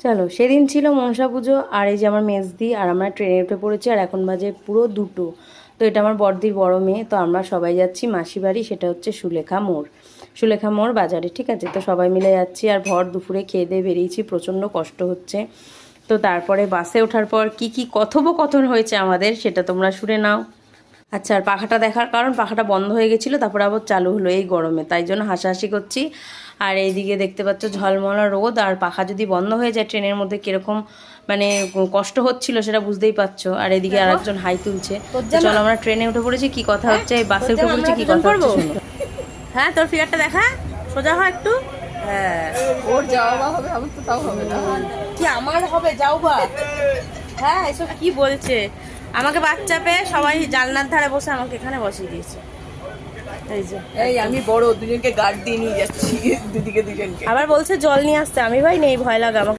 চলো, সেদিন ছিল মনসা পুজো, আর এই যে আমার মেজদি আর আমরা ট্রেনে উঠে পড়েছি, আর এখন বাজে পুরো 2টো। তো এটা আমার বড়দির বড় মেয়ে, তো আমরা সবাই যাচ্ছি মাসি বাড়ি, সেটা হচ্ছে সুলেখা মোড় বাজারে, ঠিক আছে। তো সবাই মিলে যাচ্ছি, আর ভর দুপুরে খেয়ে দিয়ে বেরিয়েছি, প্রচণ্ড কষ্ট হচ্ছে। তো তারপরে বাসে ওঠার পর কি কি কথোপকথন হয়েছে আমাদের, সেটা তোমরা শুনে নাও। আচ্ছা, আর পাখাটা দেখার কারণ, পাখাটা বন্ধ হয়ে গেছিলো, তারপরে আবার চালু হলো এই গরমে, তাই জন্য হাসাহাসি করছি। আর এইদিকে দেখতে পাচ্ছ ঝলমলা রোদ, আর পাখা যদি বন্ধ হয়ে যায় ট্রেনের মধ্যে কীরকম মানে কষ্ট হচ্ছিল সেটা বুঝতেই পারছো। আর এদিকে আর একজন হাই তুলছে। তো চলো, আমরা ট্রেনে উঠে পড়েছি, কি কথা হচ্ছে এই বাসে উঠে পড়েছি, কি কথা হচ্ছে শোনো। হ্যাঁ, তোর ফিগারটা দেখা, সোজা হয় একটু। হ্যাঁ, ওর যাওয়া বা হবে, আমার তো তাও হবে না। কি আমার হবে, যাও বা। হ্যাঁ, এসব কি বলছে। আমাকে বাচ্চা পেয়ে সবাই জানলার ধারে বসে আমাকে এখানে বসিয়ে দিয়েছে। এই যে, এই আমি বড় দুজনকে গার্ড দিয়ে নিয়ে যাচ্ছি, দুদিকে দুজনকে। আবার বলছে জল নিয়ে আসতে, আমি ভাই নেই, ভয় লাগা।